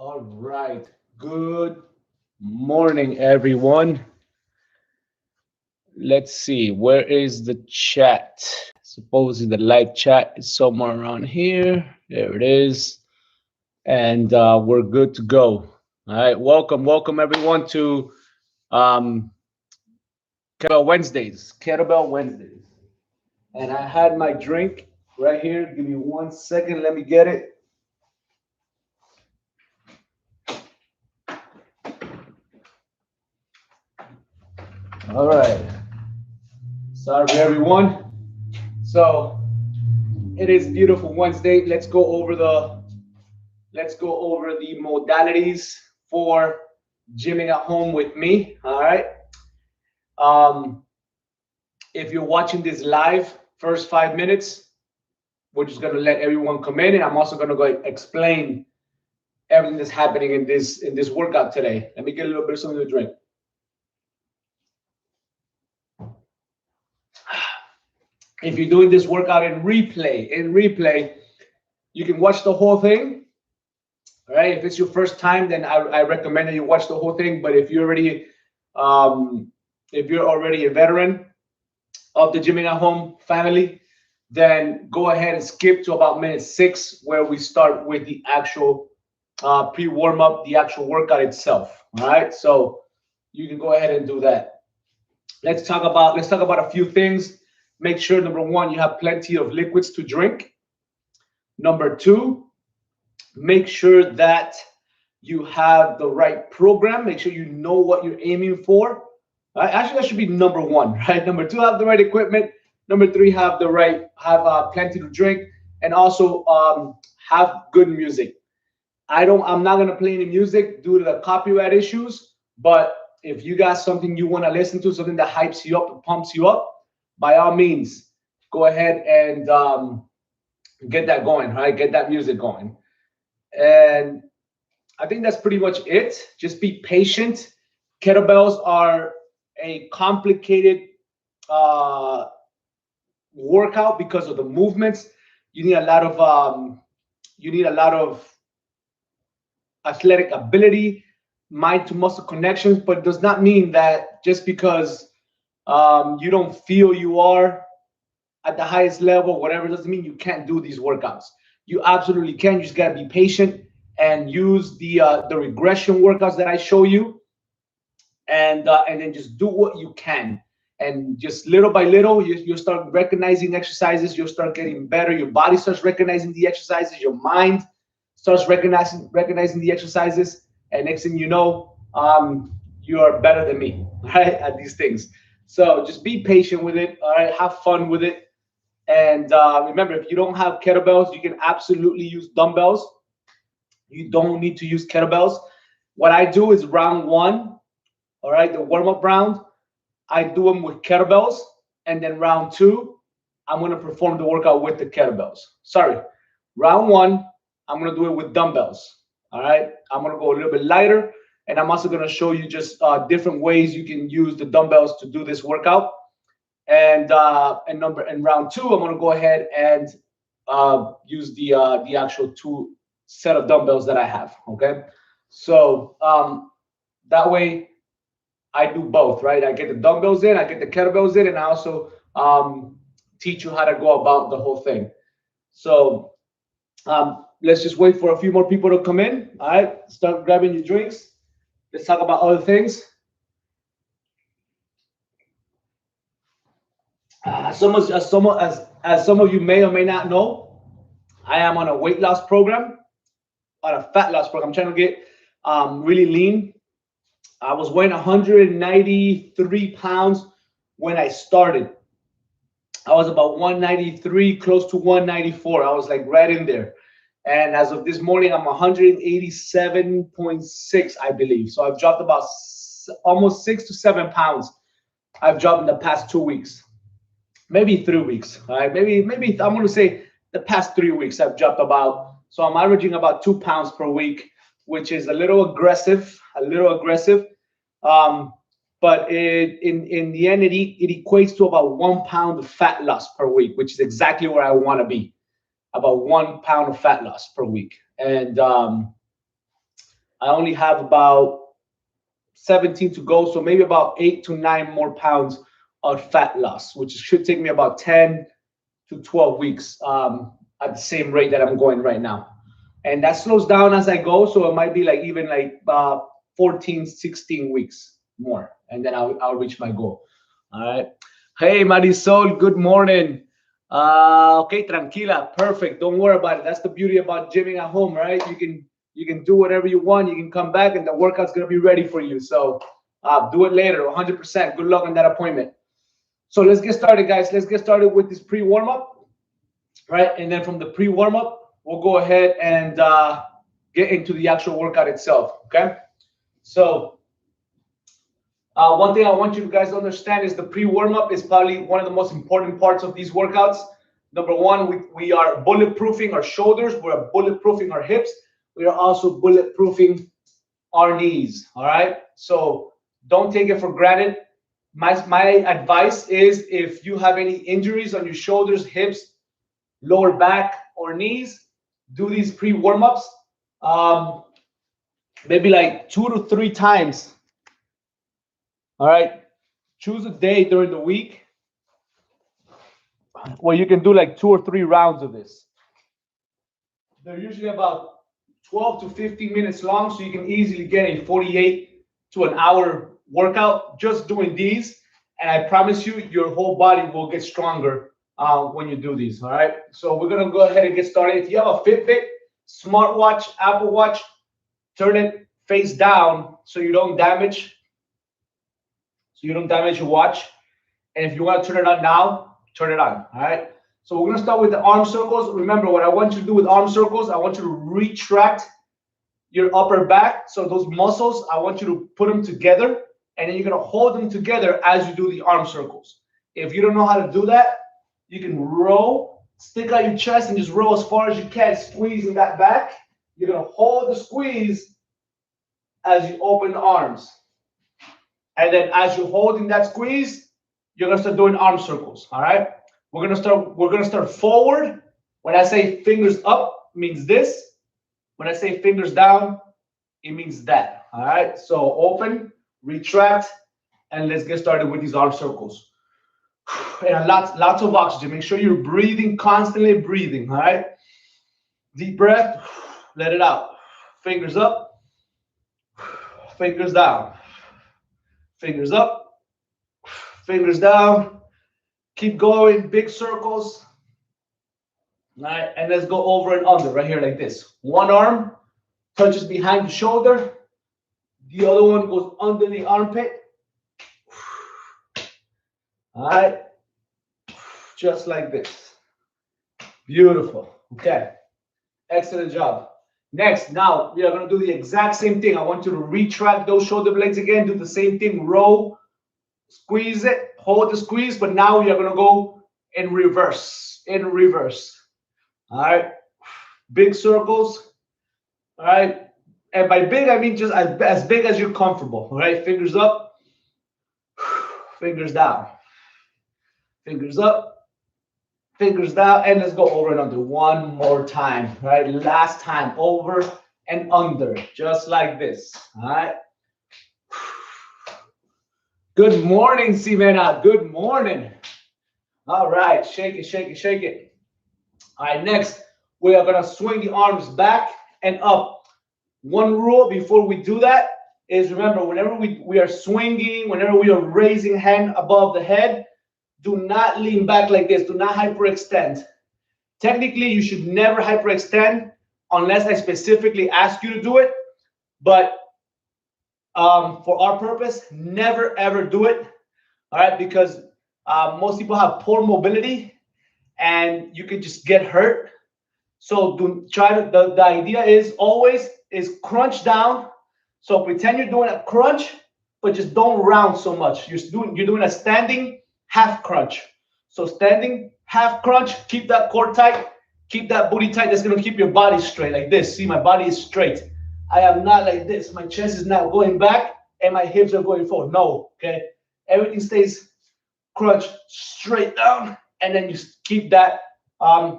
All right. Good morning, everyone. Let's see. Where is the chat? Supposedly the live chat is somewhere around here. There it is. And we're good to go. All right. Welcome, everyone, to um, Kettlebell Wednesdays. Kettlebell Wednesdays. And I had my drink right here. Give me 1 second. Let me get it. All right. Sorry, everyone. So it is beautiful Wednesday. Let's go over the modalities for gymming at home with me. All right. Um, if you're watching this live, first 5 minutes, we're just gonna let everyone come in, and I'm also gonna go explain everything that's happening in this workout today. Let me get a little bit of something to drink. If you're doing this workout in replay, you can watch the whole thing. All right. If it's your first time, then I recommend that you watch the whole thing. But um, if you're already a veteran of the gymming at home family, then go ahead and skip to about minute 6, where we start with the actual pre-warm up, the actual workout itself. All right. So you can go ahead and do that. Let's talk about a few things. Make sure, number one, you have plenty of liquids to drink. Number two, make sure that you have the right program. Make sure you know what you're aiming for. Right? Actually, that should be number one, right? Number two, have the right equipment. Number three, have plenty to drink, and also have good music. I'm not gonna play any music due to the copyright issues. But if you got something you want to listen to, something that hypes you up and pumps you up, by all means, go ahead and get that going. Right? Get that music going. And I think that's pretty much it. Just be patient. Kettlebells are a complicated uh, workout because of the movements. You need a lot of athletic ability, mind to muscle connections, but it does not mean that just because you don't feel you are at the highest level, whatever, doesn't mean you can't do these workouts. You absolutely can. You just gotta be patient and use the regression workouts that I show you, and then just do what you can. And just little by little, you'll start recognizing exercises. You'll start getting better. Your body starts recognizing the exercises. Your mind starts recognizing the exercises. And next thing you know, you are better than me, right, at these things. So just be patient with it. All right, have fun with it. And remember, if you don't have kettlebells, you can absolutely use dumbbells. You don't need to use kettlebells. What I do is round one, all right, the warm-up round, I do them with kettlebells. And then round two, I'm going to perform the workout with the kettlebells. Sorry, round one, I'm going to do it with dumbbells. All right, I'm going to go a little bit lighter. And I'm also going to show you just different ways you can use the dumbbells to do this workout. And round two, I'm going to go ahead and use the actual two set of dumbbells that I have. Okay, so that way I do both, right? I get the dumbbells in, I get the kettlebells in, and I also teach you how to go about the whole thing. So let's just wait for a few more people to come in. All right, start grabbing your drinks. Let's talk about other things. As some of you may or may not know, I am on a weight loss program, on a fat loss program. I'm trying to get really lean. I was weighing 193 pounds when I started. I was about 193, close to 194. I was like right in there. And as of this morning, I'm 187.6, I believe. So I've dropped about almost 6 to 7 pounds. I've dropped in the past 2 weeks, maybe 3 weeks. All right, maybe I'm going to say the past 3 weeks I've dropped about. So I'm averaging about 2 pounds per week, which is a little aggressive. But in the end, it equates to about 1 pound of fat loss per week, which is exactly where I want to be. About 1 pound of fat loss per week. And I only have about 17 to go, so maybe about 8 to 9 more pounds of fat loss, which should take me about 10 to 12 weeks at the same rate that I'm going right now. And that slows down as I go, so it might be like even like 14, 16 weeks more, and then I'll reach my goal. All right. Hey, Marisol, good morning. Okay, tranquila, perfect. Don't worry about it. That's the beauty about gymming at home, right? You can do whatever you want. You can come back, and the workout's gonna be ready for you. So do it later, 100%. Good luck on that appointment. So let's get started, guys. Let's get started with this pre-warm-up, right? And then from the pre-warm-up, we'll go ahead and get into the actual workout itself, okay? So one thing I want you guys to understand is the pre-warm-up is probably one of the most important parts of these workouts. Number one, we are bulletproofing our shoulders. We're bulletproofing our hips. We are also bulletproofing our knees, all right? So don't take it for granted. My advice is if you have any injuries on your shoulders, hips, lower back, or knees, do these pre-warm-ups maybe like 2 to 3 times. All right, choose a day during the week where you can do like 2 or 3 rounds of this. They're usually about 12 to 15 minutes long, so you can easily get a 48 to an hour workout just doing these. And I promise you, your whole body will get stronger when you do these, all right? So we're gonna go ahead and get started. If you have a Fitbit, smartwatch, Apple Watch, turn it face down so you don't damage your watch. And if you want to turn it on now, turn it on, all right? So we're gonna start with the arm circles. Remember, what I want you to do with arm circles, I want you to retract your upper back. So those muscles, I want you to put them together, and then you're gonna hold them together as you do the arm circles. If you don't know how to do that, you can row, stick out your chest and just row as far as you can, squeezing that back. You're gonna hold the squeeze as you open the arms. And then as you're holding that squeeze, you're gonna start doing arm circles, all right? We're gonna start forward. When I say fingers up, it means this. When I say fingers down, it means that, all right? So open, retract, and let's get started with these arm circles. And lots of oxygen. Make sure you're breathing, constantly breathing, all right? Deep breath, let it out. Fingers up, fingers down. Fingers up, fingers down. Keep going, big circles. All right, and let's go over and under right here like this. One arm touches behind the shoulder. The other one goes under the armpit. All right, just like this. Beautiful. Okay, excellent job. Next, now we are going to do the exact same thing. I want you to retract those shoulder blades again. Do the same thing. Row, squeeze it, hold the squeeze, but now we are going to go in reverse. In reverse. All right, big circles. All right, and by big I mean just as big as you're comfortable. All right, fingers up, fingers down, fingers up, fingers down, and let's go over and under one more time. All right, last time, over and under, just like this. All right. Good morning, Ximena. Good morning. All right, shake it, shake it, shake it. All right, next, we are going to swing the arms back and up. One rule before we do that is, remember, whenever we are swinging, whenever we are raising hand above the head, do not lean back like this. Do not hyperextend. Technically, you should never hyperextend unless I specifically ask you to do it. But for our purpose, never, ever do it. All right, because most people have poor mobility and you can just get hurt. So the idea is always crunch down. So pretend you're doing a crunch, but just don't round so much. You're doing a standing half crunch. So standing half crunch, keep that core tight, keep that booty tight. That's gonna keep your body straight like this. See, my body is straight. I am not like this. My chest is not going back and my hips are going forward. No, okay? Everything stays crunch straight down, and then you keep that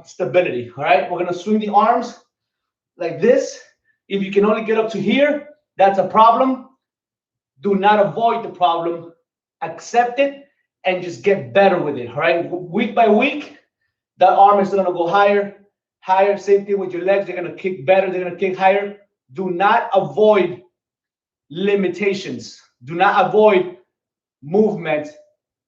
stability, all right? We're gonna swing the arms like this. If you can only get up to here, that's a problem. Do not avoid the problem. Accept it and just get better with it. All right. Week by week, the arm is going to go higher, higher. Same thing with your legs. They're going to kick better. They're going to kick higher. Do not avoid limitations. Do not avoid movement,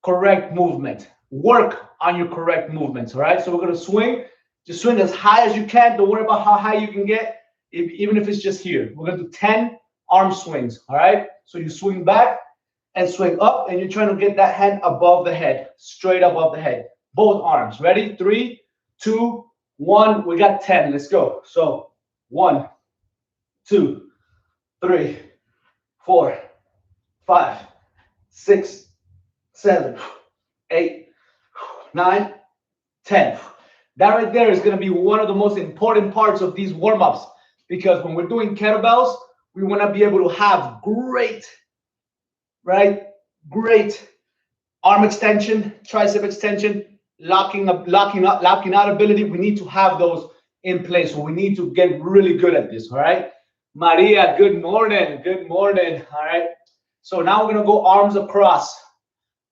correct movement. Work on your correct movements. All right. So we're going to swing. Just swing as high as you can. Don't worry about how high you can get, even if it's just here. We're going to do 10 arm swings. All right. So you swing back and swing up, and you're trying to get that hand above the head, straight above the head. Both arms. Ready? 3, 2, 1. We got 10. Let's go. So 1, 2, 3, 4, 5, 6, 7, 8, 9, 10. That right there is going to be one of the most important parts of these warm-ups, because when we're doing kettlebells, we want to be able to have great arm extension, tricep extension, locking out ability. We need to have those in place. So we need to get really good at this. All right. Maria, good morning. Good morning. All right. So now we're going to go arms across.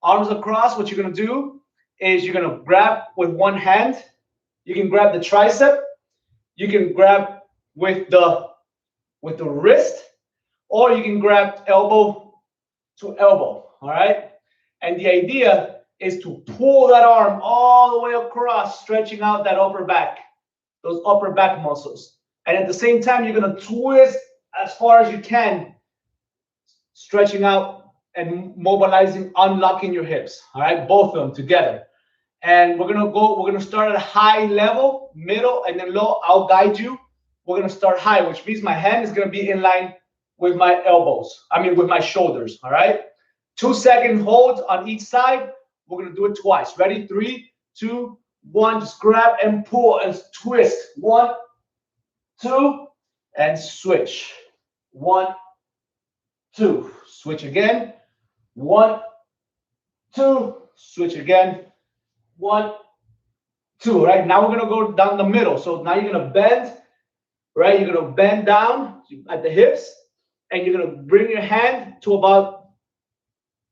Arms across, what you're going to do is you're going to grab with one hand. You can grab the tricep. You can grab with the wrist, or you can grab elbow to elbow. All right. And the idea is to pull that arm all the way across, stretching out that upper back, those upper back muscles. And at the same time, you're going to twist as far as you can, stretching out and mobilizing, unlocking your hips. All right. Both of them together. And we're going to start at a high level, middle, and then low. I'll guide you. We're going to start high, which means my hand is going to be in line with my elbows. With my shoulders. All right. 2-second holds on each side. We're going to do it twice. Ready? 3, 2, 1. Just grab and pull and twist. 1, 2, and switch. 1, 2. Switch again. 1, 2. Switch again. 1, 2. Right now we're going to go down the middle. So now you're going to bend. Right? You're going to bend down at the hips, and you're going to bring your hand to about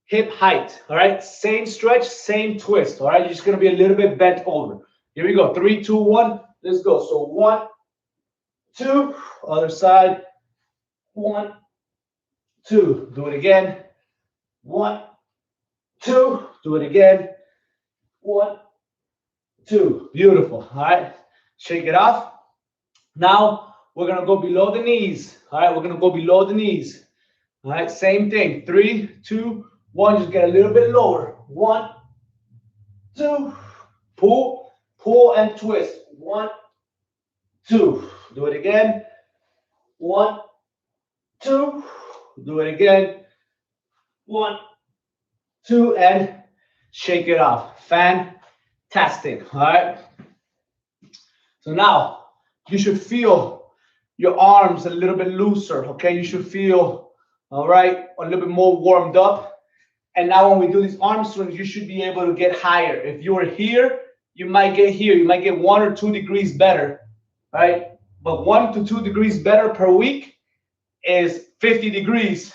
hip height. All right. Same stretch, same twist. All right. You're just going to be a little bit bent over. Here we go. 3, 2, 1. Let's go. So 1, 2. Other side. 1, 2. Do it again. 1, 2. Do it again. 1, 2. Beautiful. All right. Shake it off. Now we're going to go below the knees. All right. We're going to go below the knees. All right. Same thing. 3, 2, 1. Just get a little bit lower. 1, 2. Pull, pull, and twist. 1, 2. Do it again. 1, 2. Do it again. 1, 2, and shake it off. Fantastic. All right. So now you should feel your arms a little bit looser. Okay. You should feel, all right, a little bit more warmed up. And now when we do these arm swings, you should be able to get higher. If you were here, you might get here. You might get 1 or 2 degrees better, right? But 1 to 2 degrees better per week is 50 degrees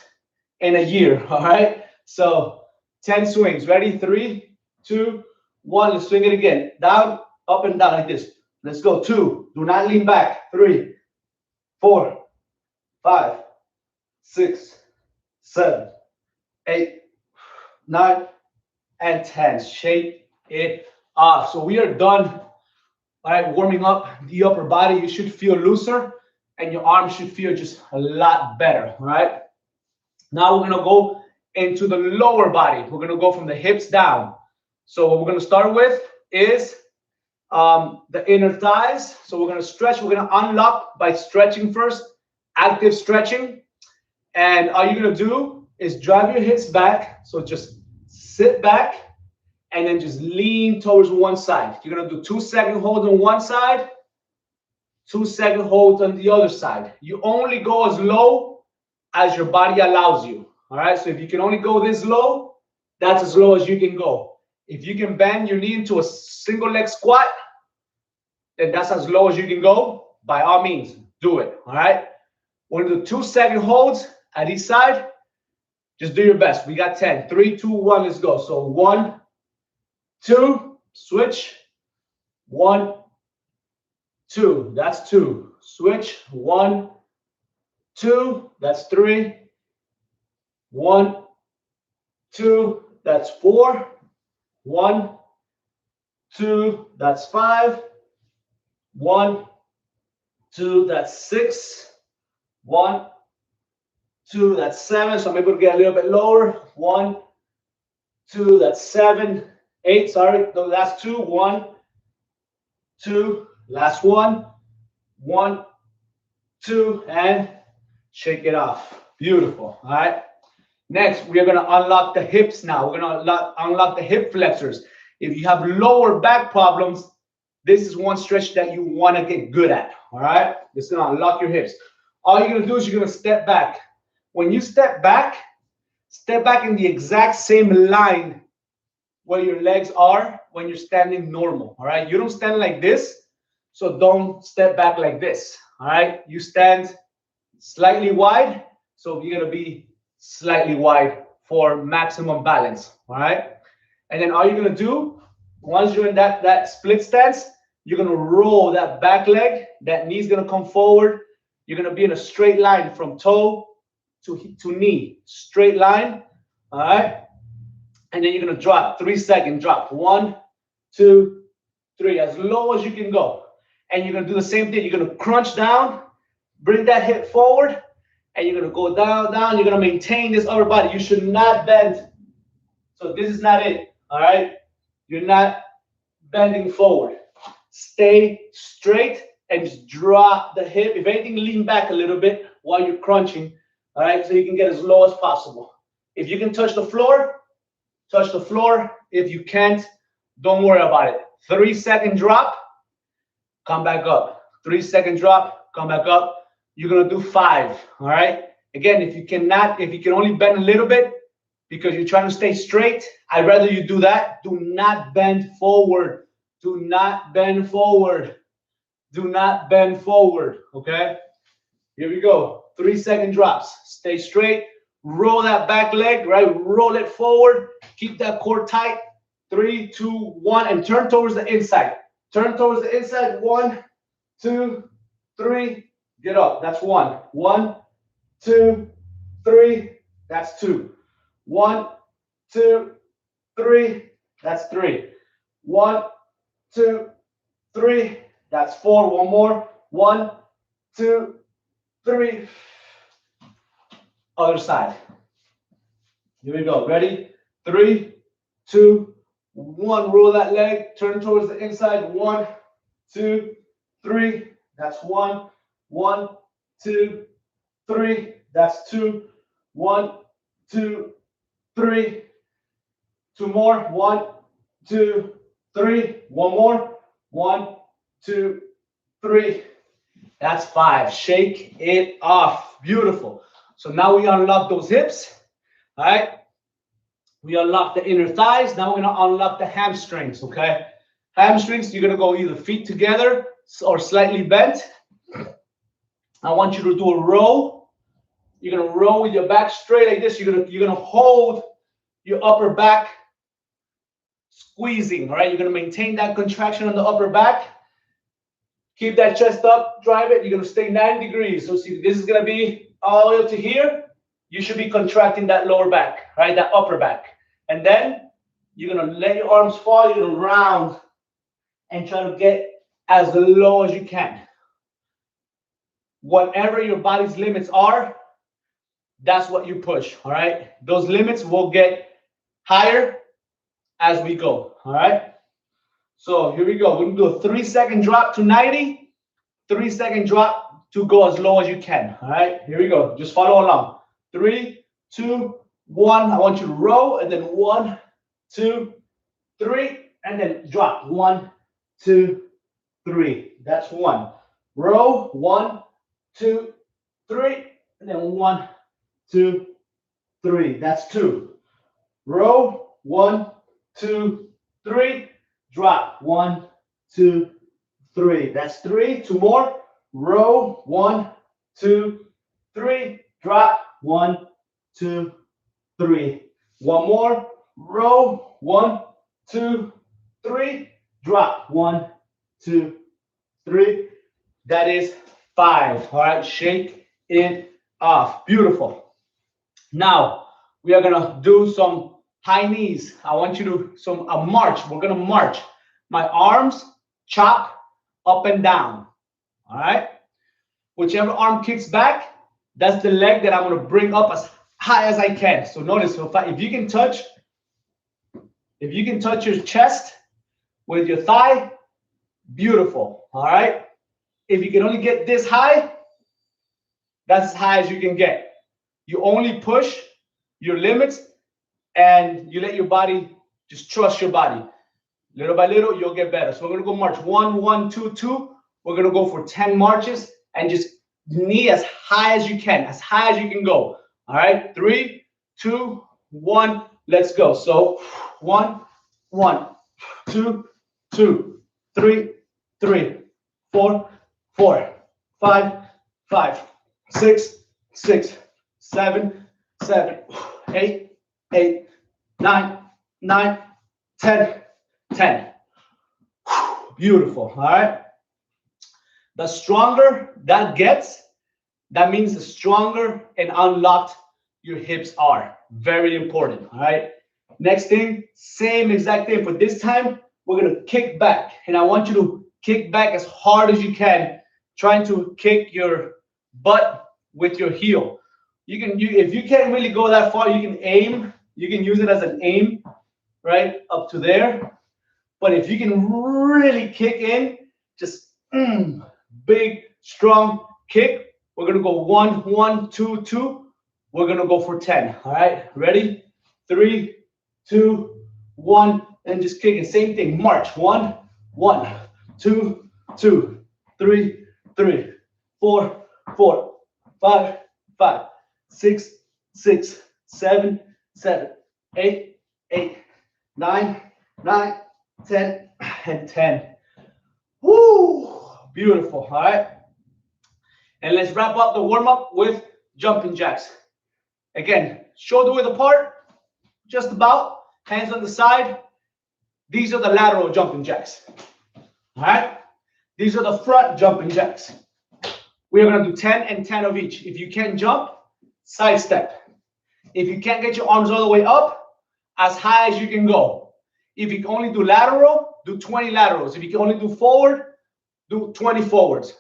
in a year, all right? So 10 swings. Ready? 3, 2, 1. Let's swing it again. Down, up, and down like this. Let's go. 2. Do not lean back. 3, 4, 5, 6, 7, 8, 9, and 10. Shake it off. So we are done. All right, warming up the upper body. You should feel looser, and your arms should feel just a lot better. All right. Now we're gonna go into the lower body. We're gonna go from the hips down. So what we're gonna start with is the inner thighs. So we're gonna stretch. We're gonna unlock by stretching first, active stretching. And all you're gonna do is drive your hips back. So just sit back and then just lean towards one side. You're gonna do 2-second holds on one side, 2-second holds on the other side. You only go as low as your body allows you. All right. So if you can only go this low, that's as low as you can go. If you can bend your knee into a single leg squat, then that's as low as you can go. By all means, do it. All right. We're gonna do 2-second holds, at each side. Just do your best. We got 10. 3, 2, 1, let's go. So 1, 2, switch. 1, 2, that's 2. Switch. 1, 2, that's 3. 1, 2, that's 4. 1, 2, that's 5. 1, 2, that's 6. 1, 2, that's 7. So I'm able to get a little bit lower. 1, 2, that's 7. 8, sorry. The last 2. 1, 2, last 1. 1, 2, and shake it off. Beautiful. All right. Next, we're going to unlock the hips now. We're going to unlock the hip flexors. If you have lower back problems, this is one stretch that you want to get good at. All right. This is going to unlock your hips. All you're going to do is you're going to step back. When you step back in the exact same line where your legs are when you're standing normal. All right. You don't stand like this. So don't step back like this. All right. You stand slightly wide. So you're going to be slightly wide for maximum balance. All right. And then all you're going to do, once you're in that split stance, you're going to roll that back leg. That knee's going to come forward. You're going to be in a straight line from toe to knee. Straight line. All right. And then you're going to drop. 3-second drop. 1, 2, 3. As low as you can go. And you're going to do the same thing. You're going to crunch down. Bring that hip forward. And you're going to go down, down. You're going to maintain this upper body. You should not bend. So this is not it. All right. You're not bending forward. Stay straight and just drop the hip. If anything, lean back a little bit while you're crunching. All right. So you can get as low as possible. If you can touch the floor, touch the floor. If you can't, don't worry about it. 3-second drop. Come back up. 3-second drop. Come back up. You're going to do 5. All right. Again, if you can only bend a little bit because you're trying to stay straight, I'd rather you do that. Do not bend forward. Do not bend forward. Do not bend forward. Okay. Here we go. 3-second drops. Stay straight. Roll that back leg, right? Roll it forward. Keep that core tight. 3, 2, 1, and turn towards the inside. Turn towards the inside. 1, 2, 3. Get up. That's 1. 1, 2, 3. That's 2. 1, 2, 3. That's 3. 1, 2, 3. That's 4. One more. 1, 2, 3. Other side. Here we go. Ready? 3, 2, 1. Roll that leg. Turn towards the inside. 1, 2, 3. That's 1. 1, 2, 3. That's 2. 1, 2, 3. 2 more. 1, 2, 3. One more. 1, 2, 3. That's 5. Shake it off. Beautiful. So now we unlock those hips. All right. We unlock the inner thighs. Now we're going to unlock the hamstrings. Okay. Hamstrings, you're going to go either feet together or slightly bent. I want you to do a row. You're going to row with your back straight like this. You're going to hold your upper back squeezing. All right. You're going to maintain that contraction on the upper back. Keep that chest up. Drive it. You're going to stay 90 degrees. So see, this is going to be all the way up to here. You should be contracting that lower back, right? That upper back. And then you're going to let your arms fall. You're going to round and try to get as low as you can. Whatever your body's limits are, that's what you push, all right? Those limits will get higher as we go, all right? So here we go. We're going to do a 3-second drop to 90, 3-second drop to go as low as you can, all right? Here we go. Just follow along. 3, 2, 1. I want you to row, and then 1, 2, 3, and then drop. 1, 2, 3. That's 1. Row. 1, 2, 3, and then 1, 2, 3. That's 2. Row. 1, 2, 3. Drop. 1, 2, 3. That's 3. 2 more. Row. 1, 2, 3. Drop. 1, 2, 3. One more. Row. 1, 2, 3. Drop. 1, 2, 3. That is 5. All right. Shake it off. Beautiful. Now we are gonna do some high knees. I want you to a march. We're gonna march. My arms chop up and down. All right. Whichever arm kicks back, that's the leg that I'm gonna bring up as high as I can. So notice, if you can touch your chest with your thigh, beautiful. All right. If you can only get this high, that's as high as you can get. You only push your limits and you let your body, just trust your body. Little by little, you'll get better. So we're gonna go march 1, 1, 2, 2. We're gonna go for 10 marches and just knee as high as you can, as high as you can go. All right, 3, 2, 1, let's go. So 1, 1, 2, 2, 3, 3, 4, 4, 5, 5, 6, 6, 7, 7, 8, 8, 9, 9, 10, 10. Beautiful. All right. The stronger that gets, that means the stronger and unlocked your hips are. Very important. All right. Next thing, same exact thing. For this time, we're going to kick back. And I want you to kick back as hard as you can, trying to kick your butt with your heel. If you can't really go that far, you can aim. You can use it as an aim, right? Up to there. But if you can really kick in, just big, strong kick. We're going to go 1, 1, 2, 2. We're going to go for 10. All right. Ready? 3, 2, 1. And just kick it. Same thing. March. 1, 1, 2, 2, 3, 3, 4, 4, 5, 5, 6, 6, 7, 7, 8, 8, 9, 9, 10, and 10. Woo! Beautiful. All right. And let's wrap up the warm-up with jumping jacks. Again, shoulder width apart, just about, hands on the side. These are the lateral jumping jacks. All right. These are the front jumping jacks. We are going to do 10 and 10 of each. If you can't jump, side step. If you can't get your arms all the way up, as high as you can go. If you can only do lateral, do 20 laterals. If you can only do forward, do 20 forwards.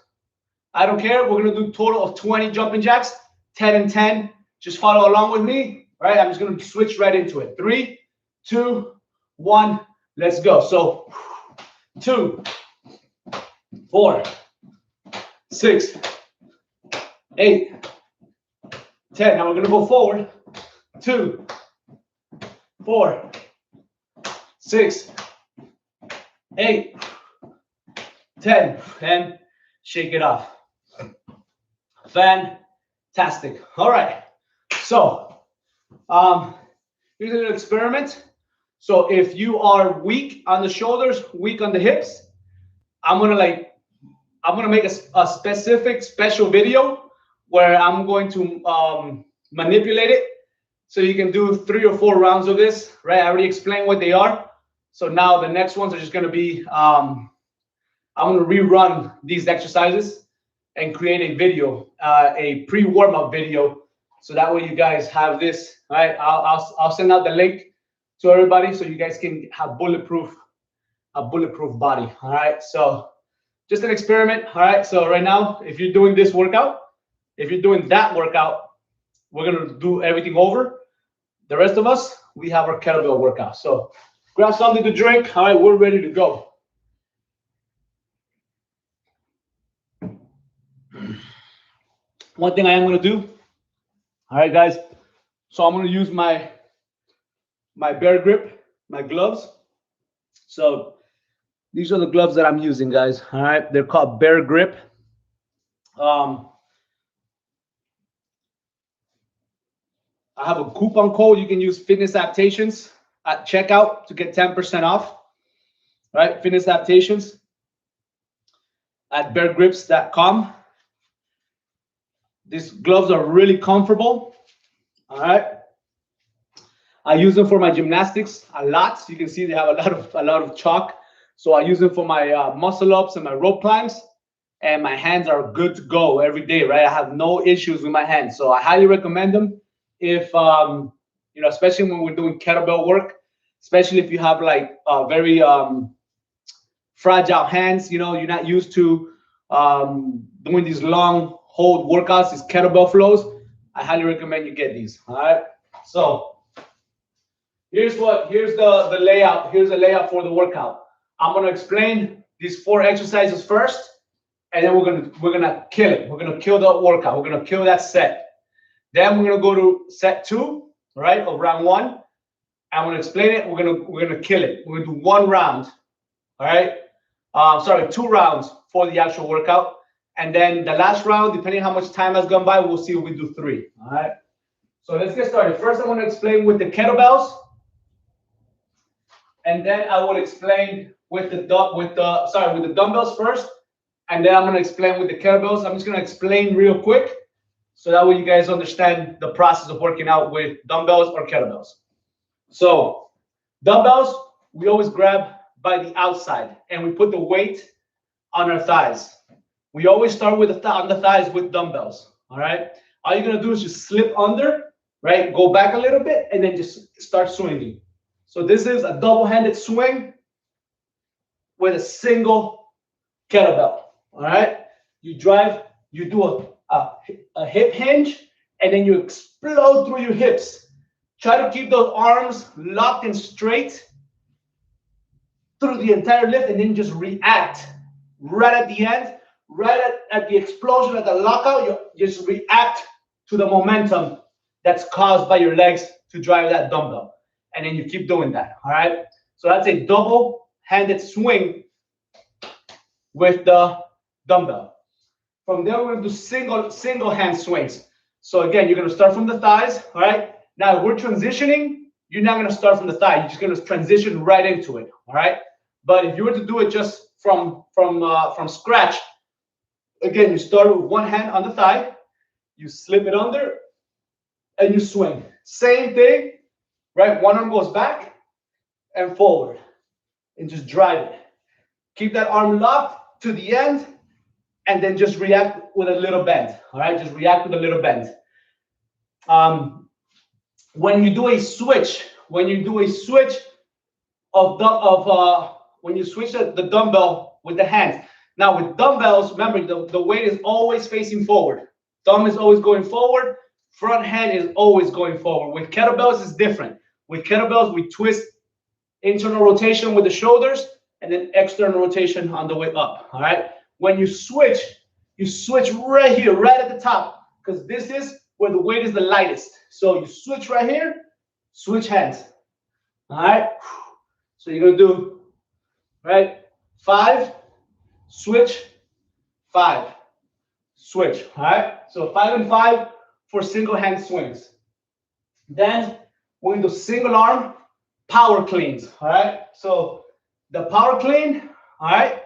I don't care. We're going to do a total of 20 jumping jacks, 10 and 10. Just follow along with me. All right. I'm just going to switch right into it. 3, 2, 1. Let's go. So 2, 4, 6, 8, 10. Now we're going to go forward. 2, 4, 6, 8, 10, and shake it off. Fantastic. All right. So here's an experiment. So if you are weak on the shoulders, weak on the hips, I'm gonna make a specific special video where I'm going to manipulate it. So you can do 3 or 4 rounds of this, right? I already explained what they are. So now the next ones are just going to be, I'm going to rerun these exercises and create a video, a pre-warm-up video. So that way you guys have this, all right? I'll send out the link to everybody so you guys can have a bulletproof body, all right? So just an experiment, all right? So right now, if you're doing this workout, if you're doing that workout, we're going to do everything over. The rest of us, we have our kettlebell workout. So grab something to drink. All right, we're ready to go. One thing I am going to do. All right, guys. So I'm going to use my Bear Grip, my gloves. So these are the gloves that I'm using, guys. All right, they're called Bear Grip. I have a coupon code. You can use Fitness Adaptations at checkout to get 10% off. Right? Fitness Adaptations at beargrips.com. These gloves are really comfortable. All right. I use them for my gymnastics a lot. So you can see they have a lot of chalk. So I use them for my muscle ups and my rope climbs. And my hands are good to go every day, right? I have no issues with my hands. So I highly recommend them if, you know, especially when we're doing kettlebell work, especially if you have like very fragile hands, you know, you're not used to doing these long hold workouts, these kettlebell flows. I highly recommend you get these. All right. So here's the layout. Here's the layout for the workout. I'm gonna explain these 4 exercises first, and then we're gonna kill it. We're gonna kill the workout. We're gonna kill that set. Then we're gonna go to set 2, right, of round 1. I'm gonna explain it. We're gonna kill it. We're gonna do 1 round. All right. Sorry, 2 rounds for the actual workout. And then the last round, depending on how much time has gone by, we'll see if we do 3. All right. So let's get started. First, I want to explain with the kettlebells, and then I will explain with the dumbbells first, and then I'm going to explain with the kettlebells. I'm just going to explain real quick, so that way you guys understand the process of working out with dumbbells or kettlebells. So dumbbells, we always grab by the outside, and we put the weight on our thighs. We always start with on the thighs with dumbbells. All right. All you're gonna do is just slip under, right? Go back a little bit, and then just start swinging. So this is a double-handed swing with a single kettlebell. All right. You drive. You do a hip hinge, and then you explode through your hips. Try to keep those arms locked and straight through the entire lift, and then just react right at the end. Right at the explosion, at the lockout, you just react to the momentum that's caused by your legs to drive that dumbbell. And then you keep doing that, all right? So that's a double-handed swing with the dumbbell. From there, we're going to do single hand swings. So again, you're going to start from the thighs, all right? Now, if we're transitioning, you're not going to start from the thigh. You're just going to transition right into it, all right? But if you were to do it just from scratch, again, you start with 1 hand on the thigh, you slip it under, and you swing. Same thing, right? 1 arm goes back and forward, and just drive it. Keep that arm locked to the end, and then just react with a little bend. All right, just react with a little bend. When you do a switch, when you switch the dumbbell with the hands. Now with dumbbells, remember the weight is always facing forward. Thumb is always going forward. Front hand is always going forward. With kettlebells, it's different. With kettlebells, we twist internal rotation with the shoulders and then external rotation on the way up. All right. When you switch right here, right at the top, because this is where the weight is the lightest. So you switch right here, switch hands. All right. So you're gonna do, right, 5, switch, 5, switch. All right. So 5 and 5 for single hand swings. Then we're gonna do single arm power cleans. All right. So the power clean, all right,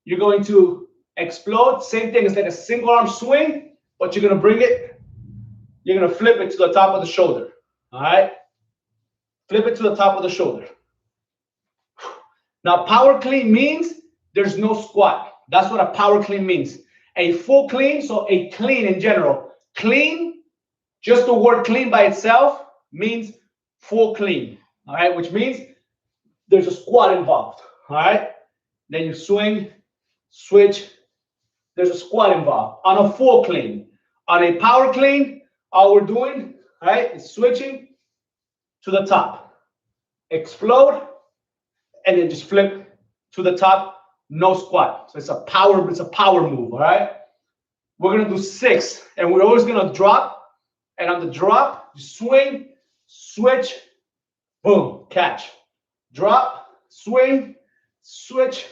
you're going to explode. Same thing, it's like a single arm swing, but you're gonna bring it, you're gonna flip it to the top of the shoulder. All right. Flip it to the top of the shoulder. Now, power clean means there's no squat. That's what a power clean means. A full clean, so a clean in general. Clean, just the word clean by itself means full clean. All right, which means there's a squat involved. All right, then you swing, switch, there's a squat involved on a full clean. On a power clean, all we're doing, all right, is switching to the top, explode, and then just flip to the top, no squat. So it's a power move, all right? We're gonna do 6, and we're always gonna drop, and on the drop, you swing, switch, boom, catch. Drop, swing, switch,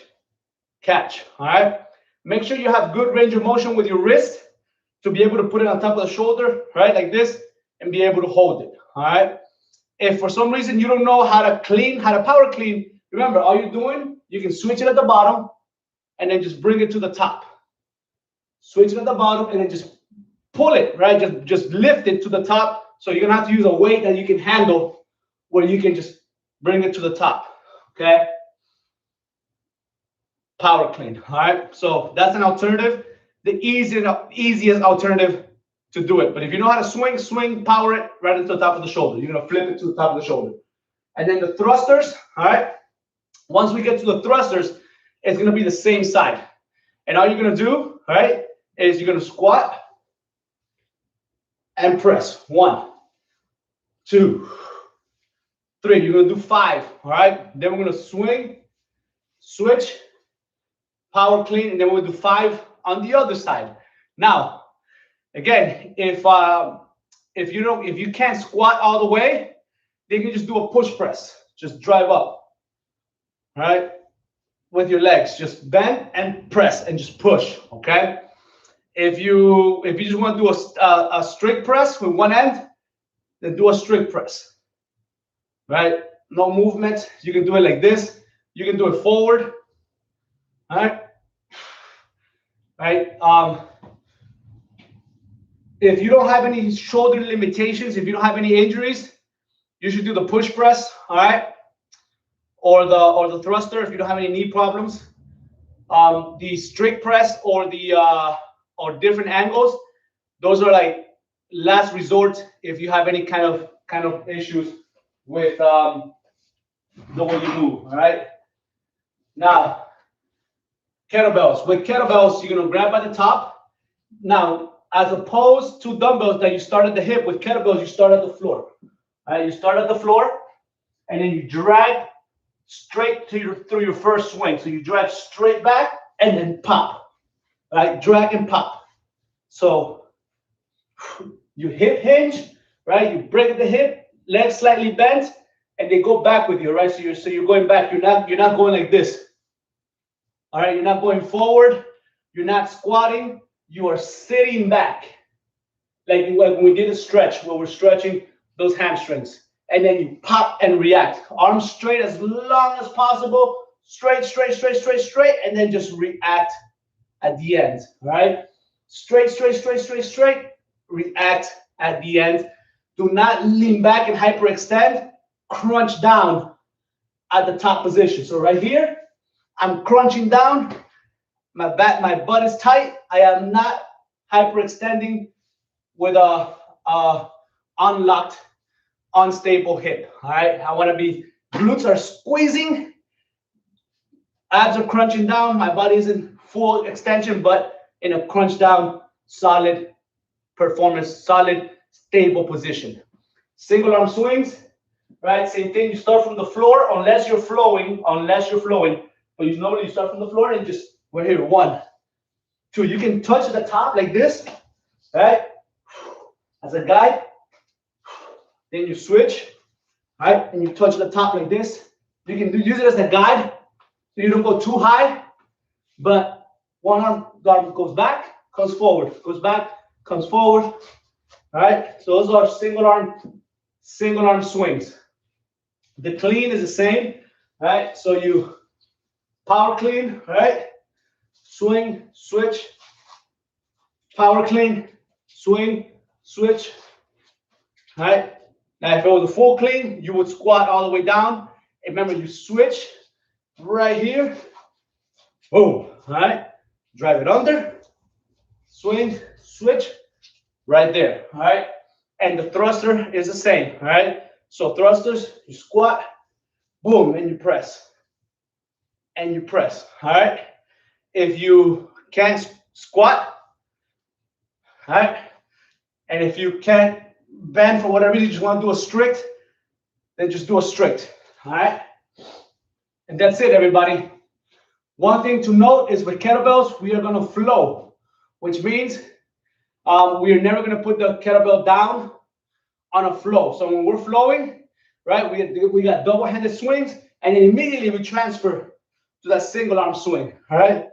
catch, all right? Make sure you have good range of motion with your wrist to be able to put it on top of the shoulder, right, like this, and be able to hold it, all right? If for some reason you don't know how to power clean, remember, all you're doing, you can switch it at the bottom and then just bring it to the top. Switch it at the bottom and then just pull it, right? Just lift it to the top So you're gonna have to use a weight that you can handle where you can just bring it to the top. Okay. Power clean. All right. So that's an alternative. The easiest alternative to do it. But if you know how to swing, power it right into the top of the shoulder. You're gonna flip it to the top of the shoulder. And then the thrusters, all right? Once we get to the thrusters, it's gonna be the same side. And all you're gonna do, all right, is you're gonna squat and press. 1, 2, 3. You're gonna do 5, all right? Then we're gonna swing, switch, power clean, and then we'll do 5 on the other side. Now, again, if you can't squat all the way, then you can just do a push press. Just drive up, all right, with your legs. Just bend and press and just push. Okay. If you just want to do a strict press with one end, then do a strict press. Right. No movement. You can do it like this. You can do it forward. All right. Right. If you don't have any shoulder limitations, if you don't have any injuries, you should do the push press, all right, or the thruster if you don't have any knee problems. The strict press or the or different angles, those are like last resort if you have any kind of issues with the way you move. All right. Now, kettlebells. With kettlebells, you're gonna grab by the top. Now, as opposed to dumbbells that you start at the hip, with kettlebells you start at the floor. All right, you start at the floor, and then you drag straight through your first swing. So you drag straight back and then pop. Right, drag and pop. So you hip hinge, right? You break the hip, legs slightly bent, and they go back with you, right? So you're going back. You're not going like this. All right, you're not going forward. You're not squatting. You are sitting back, like when we did a stretch where we're stretching those hamstrings, and then you pop and react. Arms straight as long as possible, straight, and then just react at the end. All right, straight, react at the end. Do not lean back and hyperextend. Crunch down at the top position. So right here, I'm crunching down. My butt is tight. I am not hyperextending with a unlocked, unstable hip. All right. I want to be, glutes are squeezing, abs are crunching down. My body is in full extension, but in a crunch down, solid performance, solid, stable position. Single arm swings, right? Same thing. You start from the floor unless you're flowing. But you normally start from the floor and just, we're here. 1, 2. You can touch the top like this, right? As a guide. Then you switch, right? And you touch the top like this. You can use it as a guide, so you don't go too high. But one arm goes back, comes forward, goes back, comes forward. All right. So those are single arm swings. The clean is the same, right? So you power clean, right? Swing, switch, power clean, swing, switch. All right. Now, if it was a full clean, you would squat all the way down. And remember, you switch right here. Boom. All right. Drive it under. Swing, switch, right there. All right. And the thruster is the same. All right. So thrusters, you squat, boom, and you press. And you press. All right. If you can't squat, all right, and if you can't bend for whatever reason, you just want to do a strict, then just do a strict. All right. And that's it, everybody. One thing to note is with kettlebells, we are going to flow, which means we are never going to put the kettlebell down on a flow. So when we're flowing, right, we got double-handed swings, and then immediately we transfer to that single arm swing. All right.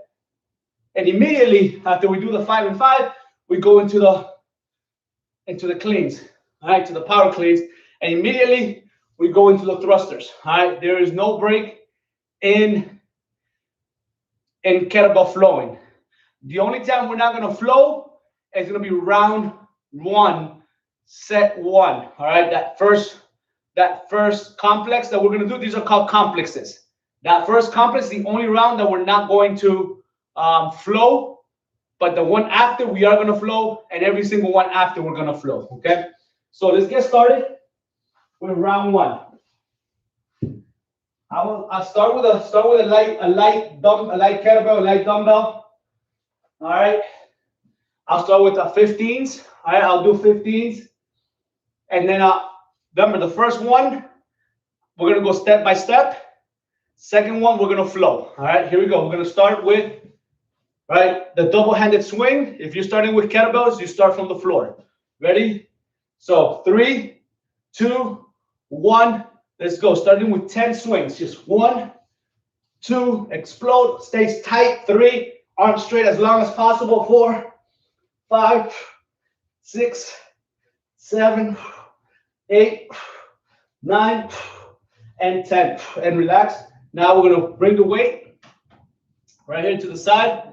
And immediately after we do the 5 and 5, we go into the cleans, all right, to the power cleans, and immediately we go into the thrusters. All right, there is no break in kettlebell flowing. The only time we're not going to flow is going to be round 1, set 1. All right, that first complex that we're going to do, these are called complexes. That first complex is the only round that we're not going to flow, but the one after we are going to flow, and every single one after we're going to flow. Okay, so let's get started with round 1. I'll start with a light kettlebell, a light dumbbell. All right, I'll start with the 15s. All right, I'll do 15s, and then remember the first one we're gonna go step by step. Second one we're gonna flow. All right, here we go. We're gonna start with the double-handed swing. If you're starting with kettlebells, you start from the floor. Ready? So 3, 2, 1. Let's go. Starting with 10 swings. Just 1, 2, explode, stays tight. 3, arms straight as long as possible. 4, 5, 6, 7, 8, 9, and 10. And relax. Now we're going to bring the weight right here to the side,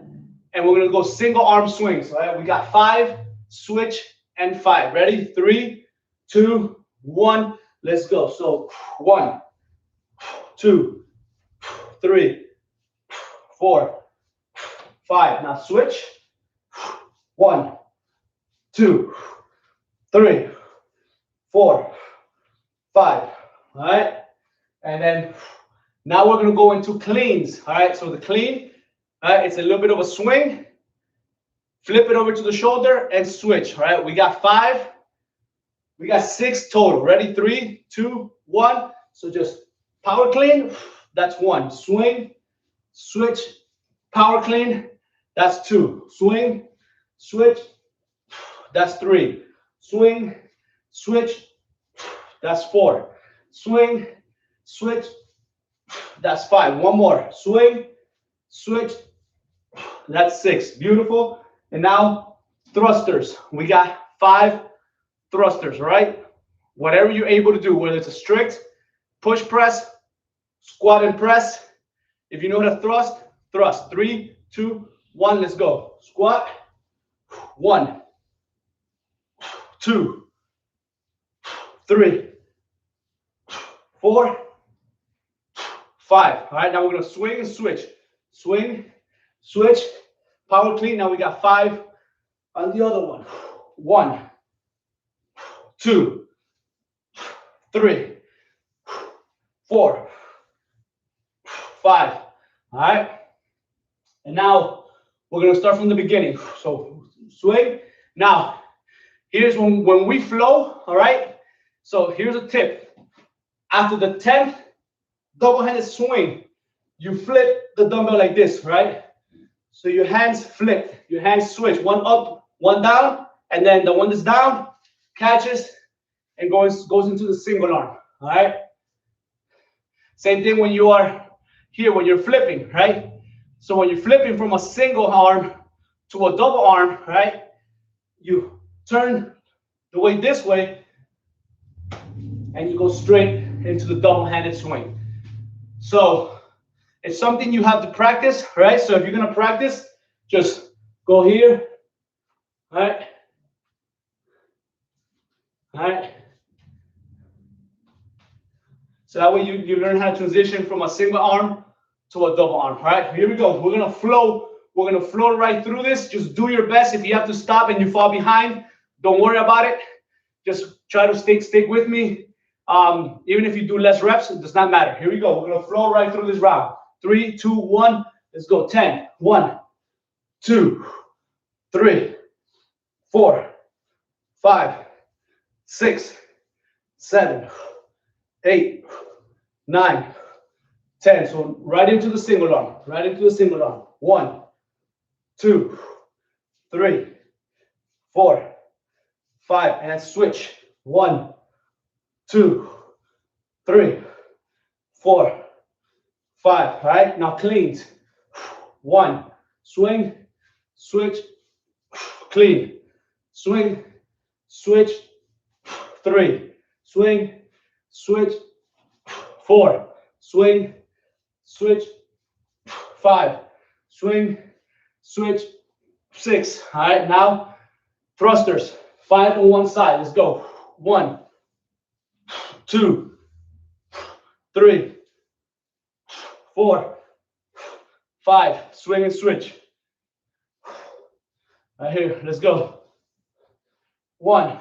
and we're going to go single arm swings. All right, we got 5, switch, and 5. Ready? 3, 2, 1. Let's go. So 1, 2, 3, 4, 5. Now switch. 1, 2, 3, 4, 5. All right. And then now we're going to go into cleans. All right. So the clean, it's a little bit of a swing. Flip it over to the shoulder and switch. All right. We got 5. We got 6 total. Ready? 3, 2, 1. So just power clean. That's 1. Swing, switch, power clean. That's 2. Swing, switch. That's 3. Swing, switch. That's 4. Swing, switch. That's 5. One more. Swing, switch. That's 6. Beautiful. And now thrusters. We got 5 thrusters, right? Whatever you're able to do, whether it's a strict push press, squat and press. If you know how to thrust, thrust. 3, 2, 1. Let's go. Squat. 1, 2, 3, 4, 5. All right, now we're going to swing and switch. Swing, switch, power clean. Now we got 5 on the other one. 1, 2, 3, 4, 5. All right. And now we're going to start from the beginning. So swing. Now, here's when we flow. All right. So here's a tip. After the 10th double-handed swing, you flip the dumbbell like this, right? So your hands flip, your hands switch. One up, one down, and then the one that's down catches and goes into the single arm. All right. Same thing when you are here, when you're flipping, right? So when you're flipping from a single arm to a double arm, right? You turn the weight this way, and you go straight into the double-handed swing. So it's something you have to practice, right? So if you're gonna practice, just go here, all right? All right. So that way you learn how to transition from a single arm to a double arm. All right, here we go. We're gonna flow. We're gonna flow right through this. Just do your best. If you have to stop and you fall behind, don't worry about it. Just try to stick with me. Even if you do less reps, it does not matter. Here we go. We're gonna flow right through this round. 3, 2, 1. Let's go. 10. 1, 2, 3, 4, 5, 6, 7, 8, 9, 10. So right into the single arm. Right into the single arm. 1, 2, 3, 4, 5, and switch. 1, 2, 3, 4, 5. All right, now cleans. 1, swing, switch, clean, swing, switch, 3, swing, switch, 4, swing, switch, 5, swing, switch, 6. All right, now thrusters. 5 on one side. Let's go. 1, 2, 3, 4, 5. Swing and switch. Right here. Let's go. 1,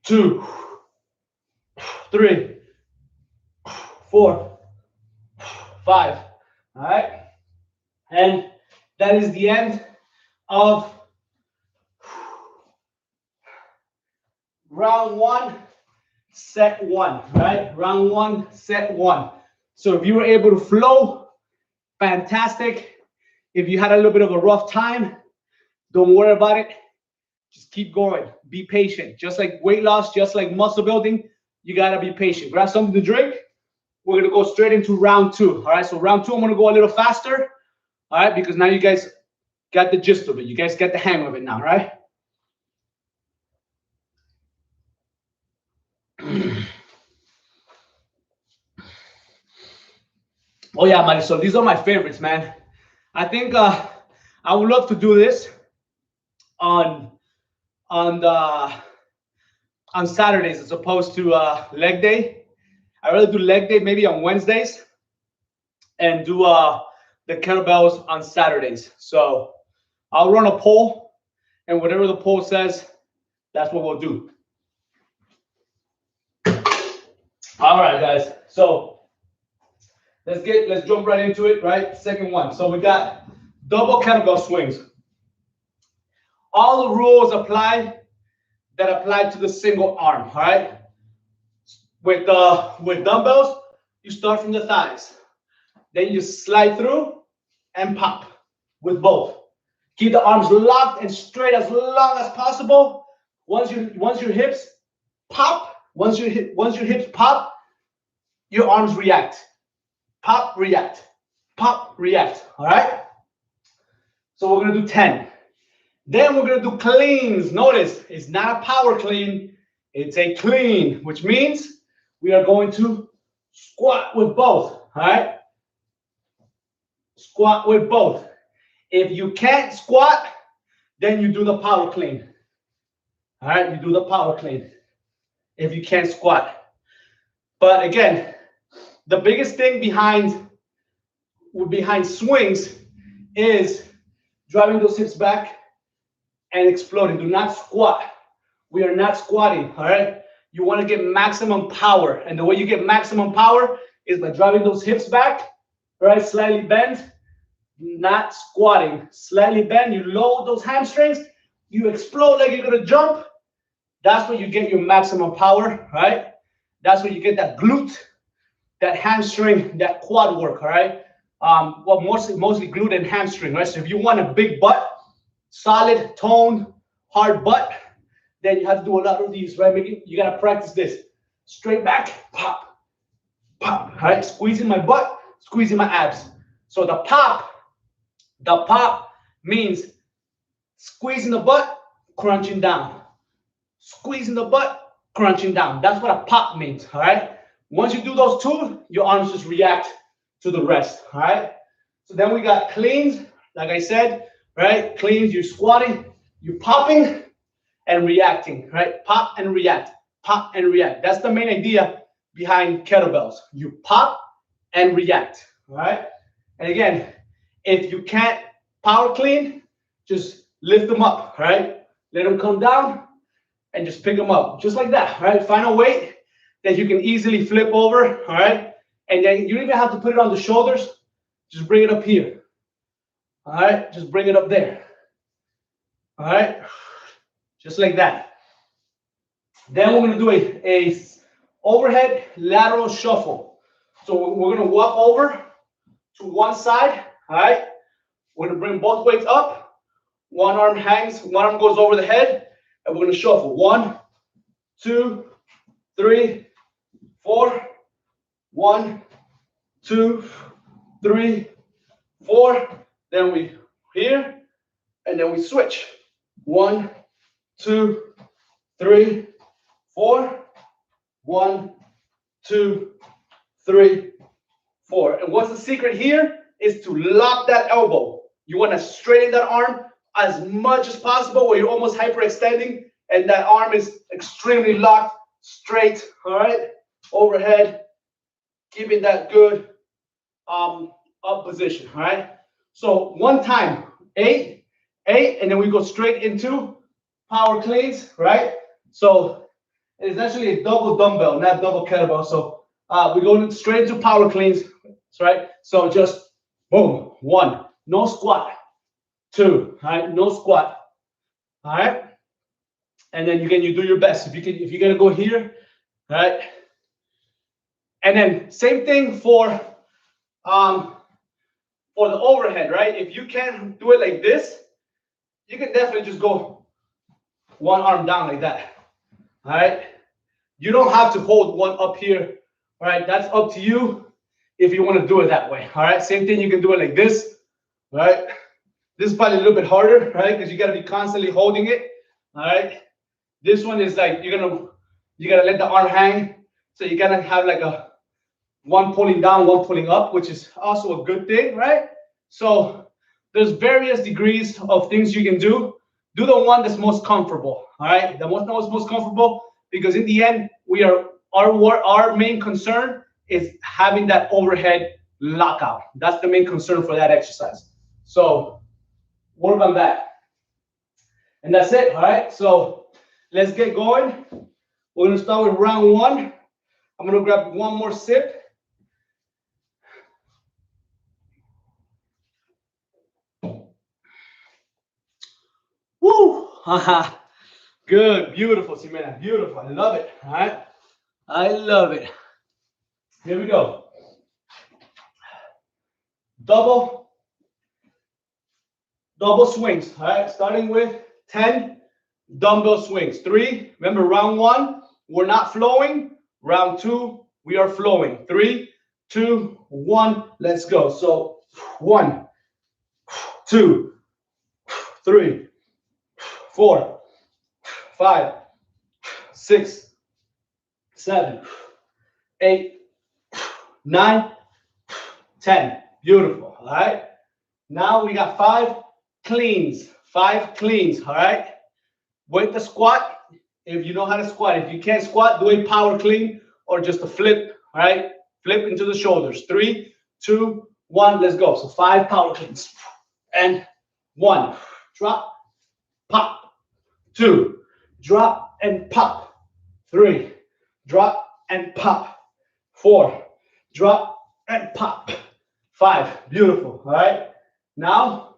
2, 3, 4, 5. All right. And that is the end of round 1, set 1, right? Round 1, set 1. So if you were able to flow, fantastic. If you had a little bit of a rough time, don't worry about it. Just keep going. Be patient. Just like weight loss, just like muscle building, you got to be patient. Grab something to drink. We're going to go straight into round 2. All right, so round 2, I'm going to go a little faster. All right, because now you guys got the gist of it. You guys get the hang of it now, right? Oh yeah, Mari. So these are my favorites, man. I think I would love to do this on Saturdays as opposed to leg day. I rather do leg day maybe on Wednesdays and do the kettlebells on Saturdays. So I'll run a poll, and whatever the poll says, that's what we'll do. All right, guys. So let's jump right into it, right? Second one. So we got double kettlebell swings. All the rules apply that apply to the single arm, all right? With dumbbells, you start from the thighs. Then you slide through and pop with both. Keep the arms locked and straight as long as possible. Once your hips pop, once your hips pop, your arms react. Pop, react. Pop, react. All right? So we're going to do 10. Then we're going to do cleans. Notice, it's not a power clean. It's a clean, which means we are going to squat with both. All right? Squat with both. If you can't squat, then you do the power clean. All right? You do the power clean if you can't squat. But again, the biggest thing behind swings is driving those hips back and exploding. Do not squat. We are not squatting, all right? You want to get maximum power. And the way you get maximum power is by driving those hips back, right? Slightly bend, not squatting. Slightly bend, you load those hamstrings, you explode like you're going to jump. That's where you get your maximum power, right? That's where you get that glute, that hamstring, that quad work, all right? Well, mostly glute and hamstring, right? So if you want a big butt, solid, toned, hard butt, then you have to do a lot of these, right? You got to practice this. Straight back, pop, pop, all right? Squeezing my butt, squeezing my abs. So the pop means squeezing the butt, crunching down. Squeezing the butt, crunching down. That's what a pop means, all right? Once you do those two, your arms just react to the rest, all right? So then we got cleans, like I said, right? Cleans, you're squatting, you're popping and reacting, right? Pop and react, pop and react. That's the main idea behind kettlebells. You pop and react, all right? And again, if you can't power clean, just lift them up, right? Let them come down and just pick them up, just like that, right? Find a weight that you can easily flip over, all right? And then you don't even have to put it on the shoulders. Just bring it up here, all right? Just bring it up there, all right? Just like that. Then we're gonna do a overhead lateral shuffle. So we're gonna walk over to one side, all right? We're gonna bring both weights up. One arm hangs, one arm goes over the head, and we're gonna shuffle. 1, 2, 3, 4. 1, 2, 3, 4. Then we here, and then we switch. 1, 2, 3, 4. 1, 2, 3, 4. And what's the secret here is to lock that elbow. You want to straighten that arm as much as possible where you're almost hyperextending and that arm is extremely locked straight, all right, overhead, keeping that good up position, all right. So one time, 8, 8, and then we go straight into power cleans, right? So it's actually a double dumbbell, not double kettlebell. So we go straight into power cleans, right? So just boom, 1, no squat, 2, all right, no squat, all right. And then you do your best. If you're gonna go here, all right. And then same thing for the overhead, right? If you can't do it like this, you can definitely just go one arm down like that. All right. You don't have to hold one up here. All right. That's up to you if you want to do it that way. All right. Same thing. You can do it like this. All right. This is probably a little bit harder, right? Because you got to be constantly holding it. All right. This one is like you gotta let the arm hang. So you gotta have like a one pulling down, one pulling up, which is also a good thing, right? So there's various degrees of things you can do. Do the one that's most comfortable, all right? The most comfortable, because in the end, our main concern is having that overhead lockout. That's the main concern for that exercise. So work on that. And that's it, all right? So let's get going. We're gonna start with round 1. I'm gonna grab one more sip. Woo! Good, beautiful, Ximena, beautiful. I love it. All right, I love it. Here we go. Double swings. All right, starting with 10 dumbbell swings. 3. Remember, round 1, we're not flowing. Round 2, we are flowing. 3, 2, 1. Let's go. So 1, 2, 3, 4, 5, 6, 7, 8, 9, 10. Beautiful. All right. Now we got 5 cleans. 5 cleans. All right. With the squat, if you know how to squat. If you can't squat, do a power clean or just a flip. All right. Flip into the shoulders. 3, 2, 1. Let's go. So 5 power cleans. And 1. Drop. Pop. 2. Drop and pop. 3. Drop and pop. 4. Drop and pop. 5. Beautiful. All right. Now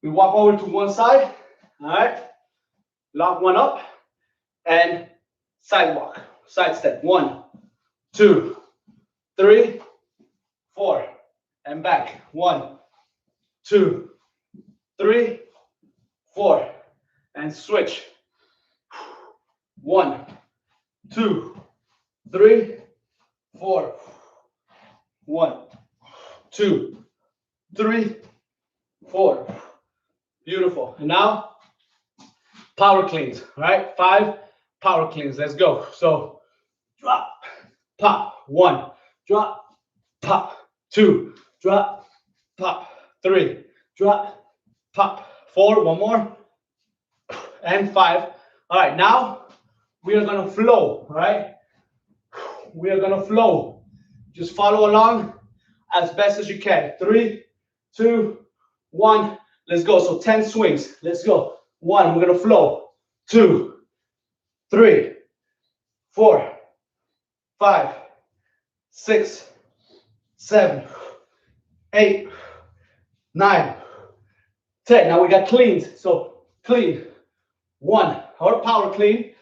we walk over to one side. All right. Lock one up and sidewalk. Side step. 1, 2, 3, 4. And back. 1, 2, 3, 4. And switch. 1, 2, 3, 4. 1, 2, 3, 4. Beautiful. And now power cleans. All right, 5 power cleans. Let's go. So drop, pop. 1, drop, pop. 2, drop, pop. 3, drop, pop. 4. One more. And 5. All right, now we are gonna flow. All right, we are gonna flow. Just follow along as best as you can. 3, 2, 1. Let's go. So 10 swings. Let's go. 1. We're gonna flow. 2, 3, 4, 5, 6, 7, 8, 9, 10. Now we got cleans. So clean. 1 or power clean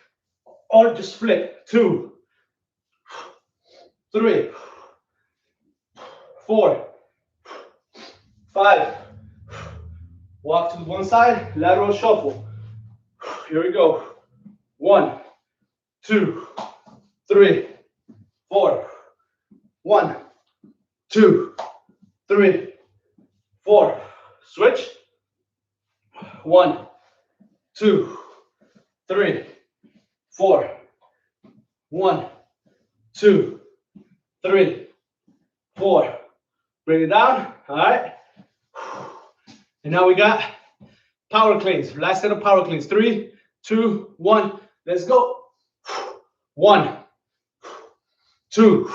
or just flip. 2, 3, 4, 5. Walk to one side, lateral shuffle. Here we go. 1, 2, 3, 4. 1, 2, 3, 4. Switch. 1, 2, 3, 4. 1, 2, 3, 4. Bring it down. All right. And now we got power cleans. Last set of power cleans. 3, 2, 1. Let's go. 1, 2,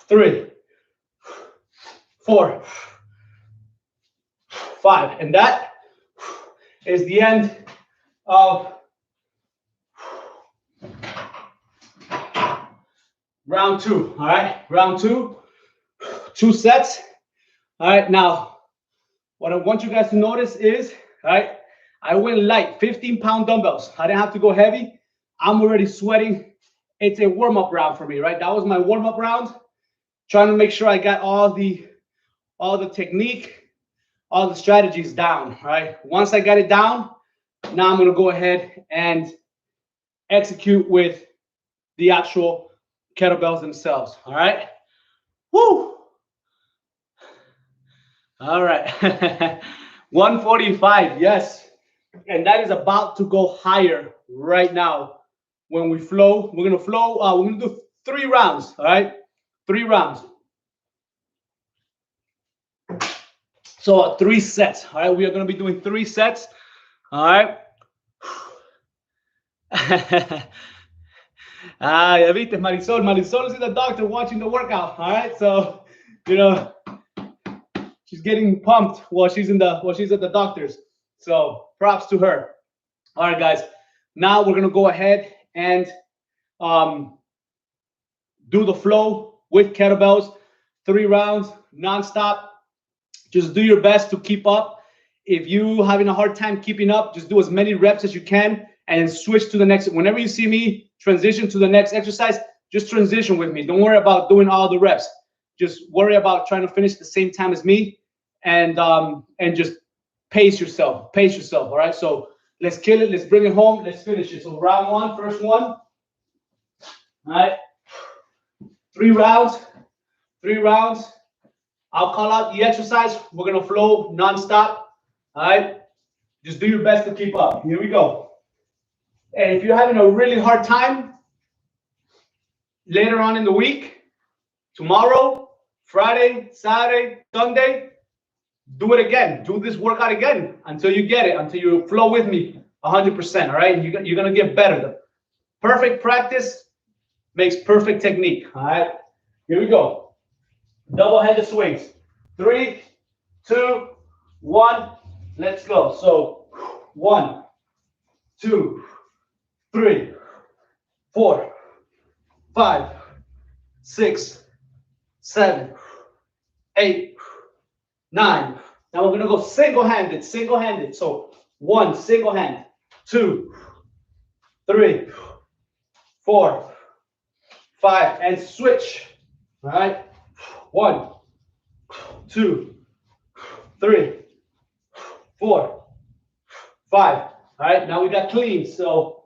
3, 4, 5. And that is the end of round 2. All right, round 2, 2 sets. All right, now what I want you guys to notice is, all right, I went light, 15-pound dumbbells. I didn't have to go heavy. I'm already sweating. It's a warm-up round for me, right? That was my warm-up round. Trying to make sure I got all the technique, all the strategies down, right? Once I got it down, now I'm gonna go ahead and execute with the actual kettlebells themselves, all right? Woo! All right, 145, yes. And that is about to go higher right now. When we flow, we're gonna flow, we're gonna do 3 rounds, all right? 3 rounds. So 3 sets, all right? We are gonna be doing 3 sets, all right? Ya viste, Marisol. Marisol is the doctor watching the workout, all right? So, you know, she's getting pumped while she's at the doctor's. So props to her. All right, guys. Now we're gonna go ahead and do the flow with kettlebells, 3 rounds, nonstop. Just do your best to keep up. If you having a hard time keeping up, just do as many reps as you can and then switch to the next. Whenever you see me transition to the next exercise, just transition with me. Don't worry about doing all the reps. Just worry about trying to finish the same time as me, and just pace yourself. Pace yourself. All right. So let's kill it. Let's bring it home. Let's finish it. So round 1, first one. All right. 3 rounds. 3 rounds. I'll call out the exercise. We're gonna flow nonstop. All right. Just do your best to keep up. Here we go. And if you're having a really hard time later on in the week, tomorrow, Friday, Saturday, Sunday, do it again. Do this workout again until you get it, until you flow with me 100%. All right. And you're gonna get better. The perfect practice makes perfect technique. All right. Here we go. Double-handed swings. 3, 2, 1. Let's go. So 1, 2, 3, 4, 5, 6, 7, 8, 9. Now we're gonna go single-handed. Single-handed. So 1, single hand. 2, 3, 4, 5, and switch. All right. 1, 2, 3, 4, 5. All right, now we got cleans. So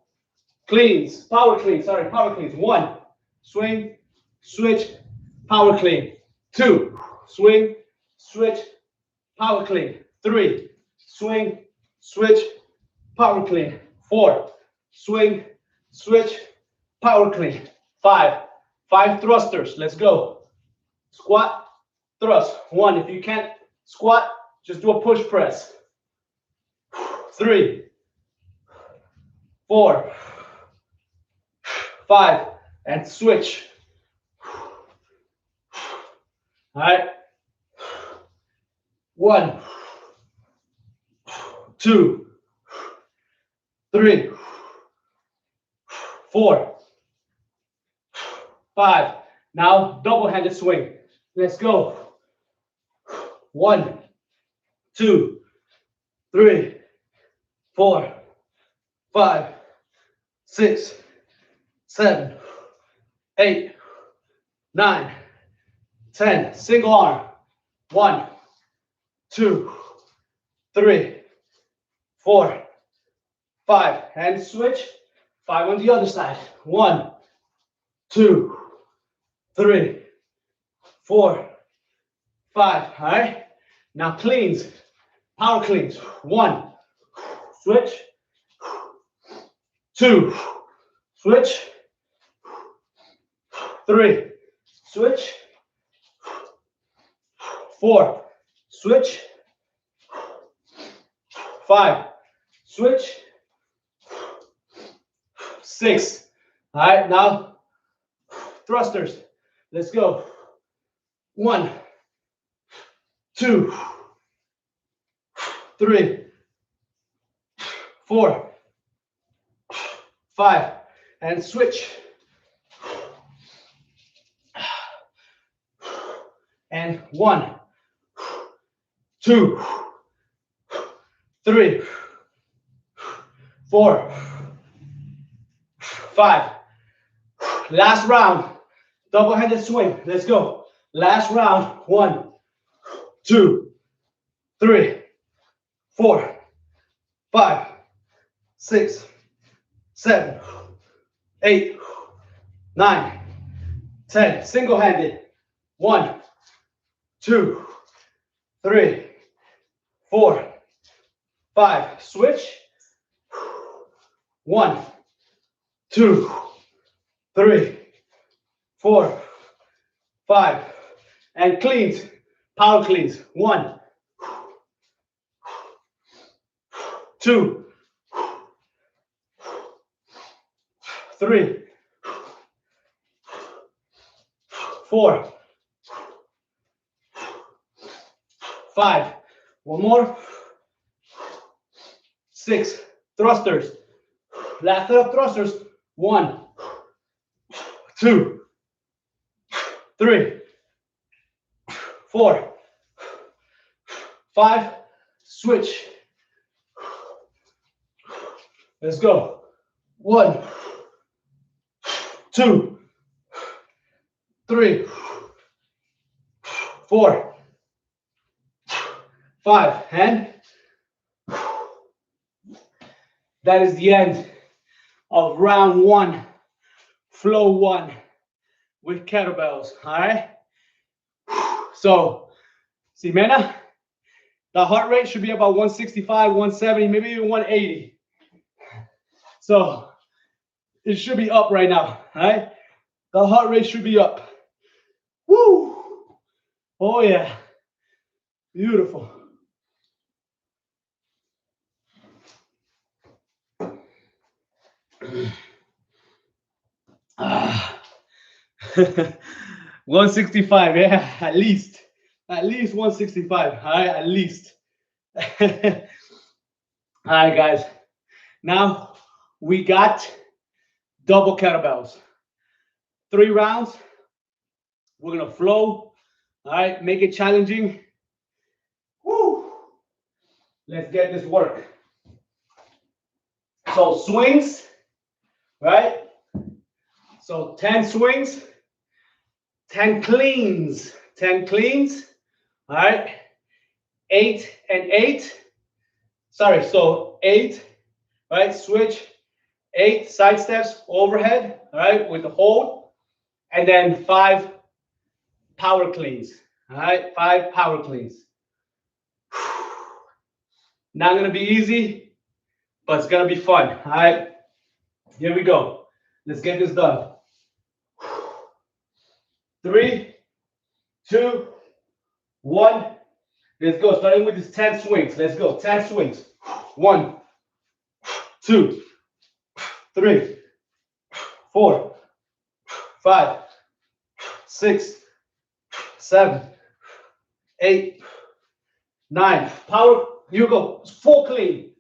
cleans, power clean. Sorry, power cleans. 1, swing, switch, power clean. 2, swing, switch, power clean. 3, swing, switch, power clean. 4, swing, switch, power clean. 5 thrusters. Let's go. Squat, thrust. 1. If you can't squat, just do a push press. 3, 4, 5, and switch. All right. 1, 2, 3, 4, 5. Now double-handed swing. Let's go. 1, 2, 3, 4, 5, 6, 7, 8, 9, 10. Single arm. 1, 2, 3, 4, 5. And switch. 5 on the other side. 1, 2, 3, 4, 5. All right. Now cleans. Power cleans. 1, switch. 2, switch. 3, switch. 4, switch. 5, switch. 6. All right, now thrusters. Let's go. 1, 2, 3, 4, 5, and switch. And 1, 2, 3, 4, 5. Last round, double-handed swing. Let's go. Last round. 1, 2, 3, 4, 5, 6, 7, 8, 9, 10. Single-handed. 1, 2, 3, 4, 5. Switch. 1, 2, 3, 4, 5. And cleans. Power cleans. 1, 2, 3, 4, 5. One more. 6. Thrusters. Last set of thrusters. 1, 2, 3, 4, 5. Switch. Let's go. 1, 2, 3, 4, 5. And that is the end of round 1, flow 1 with kettlebells. All right. So, Ximena, the heart rate should be about 165, 170, maybe even 180. So it should be up right now. All right. The heart rate should be up. Woo! Oh yeah. Beautiful. Ah. 165, yeah, at least 165. All right, at least. All right, guys. Now we got double kettlebells. 3 rounds. We're gonna flow. All right, make it challenging. Woo! Let's get this work. So swings, right? So 10 swings, 10 cleans, 10 cleans. All right, 8 and 8. Sorry, so 8, right? Switch, 8 side steps overhead, all right, with the hold, and then 5 power cleans. All right, 5 power cleans. Not gonna be easy, but it's gonna be fun. All right, here we go. Let's get this done. 3, 2, 1. Let's go. Starting with these 10 swings. Let's go. 10 swings. 1, 2, 3, 4, 5, 6, 7, 8, 9. Power. You go. Full clean.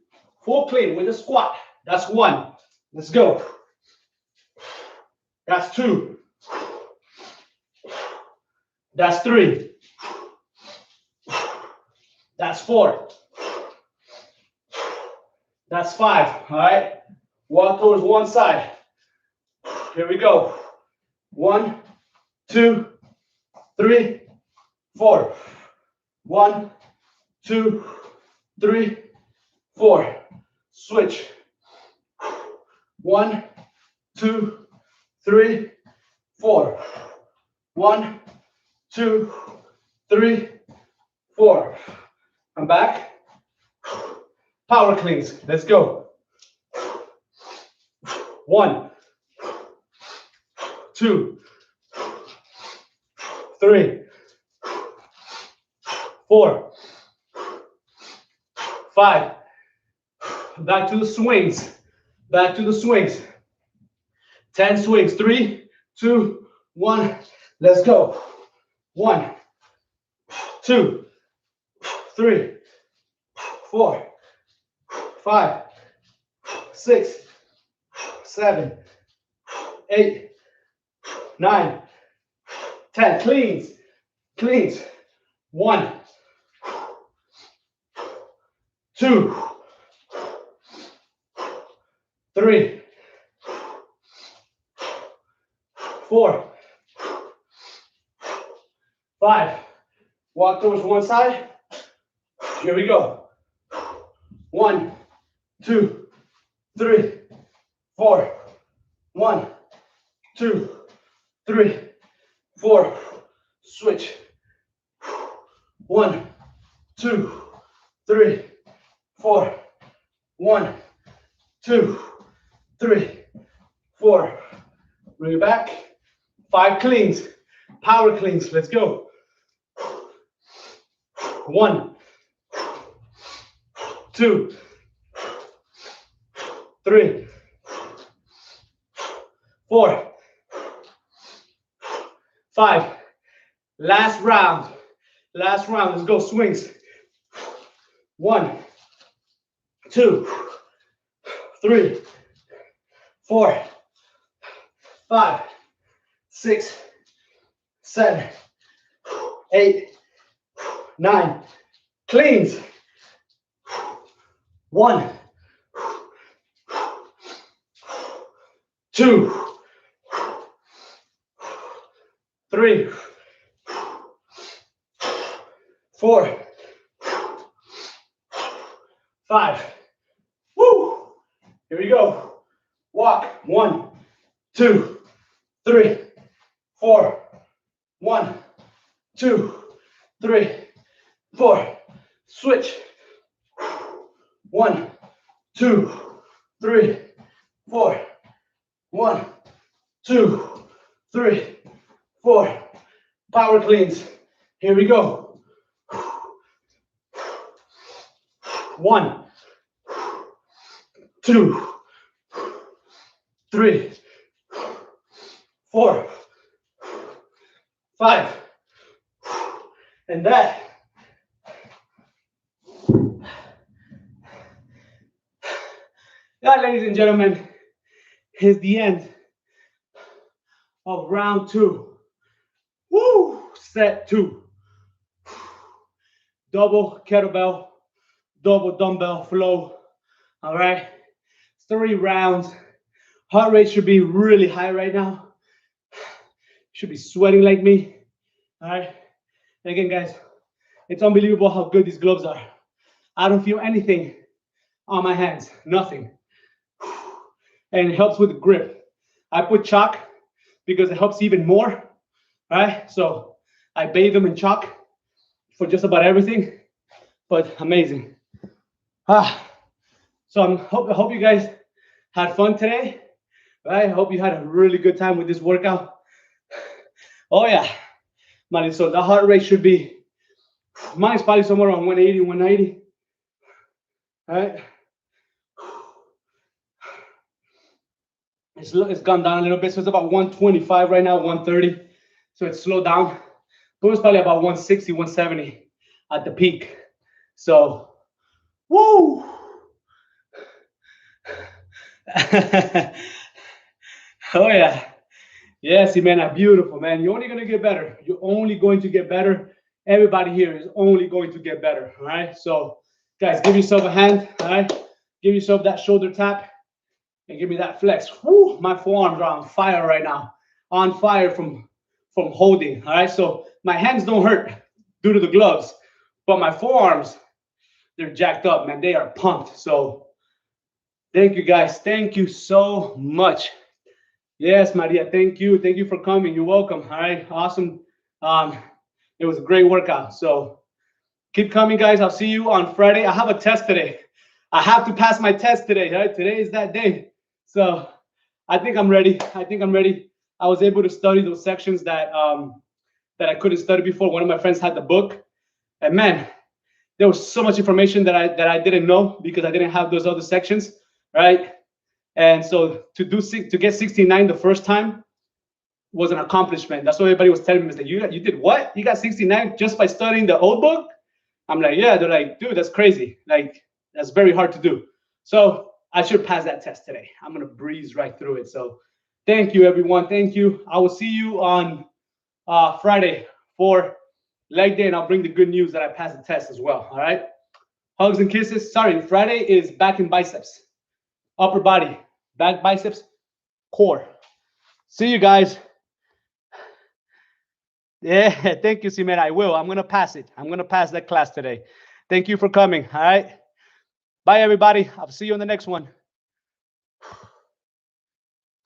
Full clean with a squat. That's 1. Let's go. That's 2. That's 3. That's 4. That's 5. All right. Walk towards one side. Here we go. 1, 2, 3, 4. 1, 2, 3, 4. Switch. 1, 2, 3, 4. 1, 2, 3, 4. I'm back. Power cleans. Let's go. 1, 2, 3, 4, 5. Back to the swings. Back to the swings. 10 swings. 3, 2, 1. Let's go. 1, 2, 3, 4, 5, 6, 7, 8, 9, 10. Cleans. Cleans. 1, 2, 3, 4, 5. Walk towards one side. Here we go. 1, 2, 3, 4. 1, 2, 3, 4. Switch. 1, 2, 3, 4. 1, 2, 3, 4. Bring it back. 5 cleans. Power cleans. Let's go. 1, 2, 3, 4, 5. Last round. Last round. Let's go. Swings. 1, 2, 3, 4, 5, 6, 7, 8, 9. Cleans. 1, 2, 3, 4, 5. Woo! Here we go. Walk. 1, 2, 3, 4. 1, 2, 3, 4. Switch. 1, 2, 3, 4. 1, 2, 3, 4. Power cleans. Here we go. 1, 2, 3, 4, 5. And that ladies and gentlemen, is the end of round 2. Woo! Set 2. Double kettlebell, double dumbbell flow. All right. 3 rounds. Heart rate should be really high right now. Should be sweating like me. All right. Again, guys, it's unbelievable how good these gloves are. I don't feel anything on my hands. Nothing. And it helps with the grip. I put chalk because it helps even more, right? So I bathe them in chalk for just about everything, but amazing. So I hope you guys had fun today, right? I hope you had a really good time with this workout. Oh yeah, man, so the heart rate should be, mine's probably somewhere around 180, 190, right? It's gone down a little bit, so it's about 125 right now, 130. So it's slowed down. But it was probably about 160, 170 at the peak. So, woo! Oh yeah. Yes, Jimena, beautiful, man. You're only going to get better. You're only going to get better. Everybody here is only going to get better, all right? So, guys, give yourself a hand, all right? Give yourself that shoulder tap. And give me that flex. Woo, my forearms are on fire right now. On fire from holding. All right. So my hands don't hurt due to the gloves, but my forearms, they're jacked up, man. They are pumped. So thank you guys. Thank you so much. Yes, Maria. Thank you. Thank you for coming. You're welcome. All right. Awesome. It was a great workout. So keep coming, guys. I'll see you on Friday. I have a test today. I have to pass my test today. Right? Today is that day. So I think I'm ready. I was able to study those sections that I couldn't study before. One of my friends had the book, and man, there was so much information that I didn't know because I didn't have those other sections, right? And so to get 69 the first time was an accomplishment. That's what everybody was telling me. Is that you did what? You got 69 just by studying the old book? I'm like, yeah. They're like, dude, that's crazy. Like, that's very hard to do. So I should pass that test today. I'm gonna breeze right through it. So thank you, everyone. Thank you. I will see you on Friday for leg day, and I'll bring the good news that I passed the test as well. All right. Hugs and kisses. Sorry, Friday is back and biceps, upper body, back, biceps, core. See you guys. Yeah, thank you, Simena. I will. I'm going to pass it. I'm going to pass that class today. Thank you for coming. All right. Bye, everybody. I'll see you on the next one.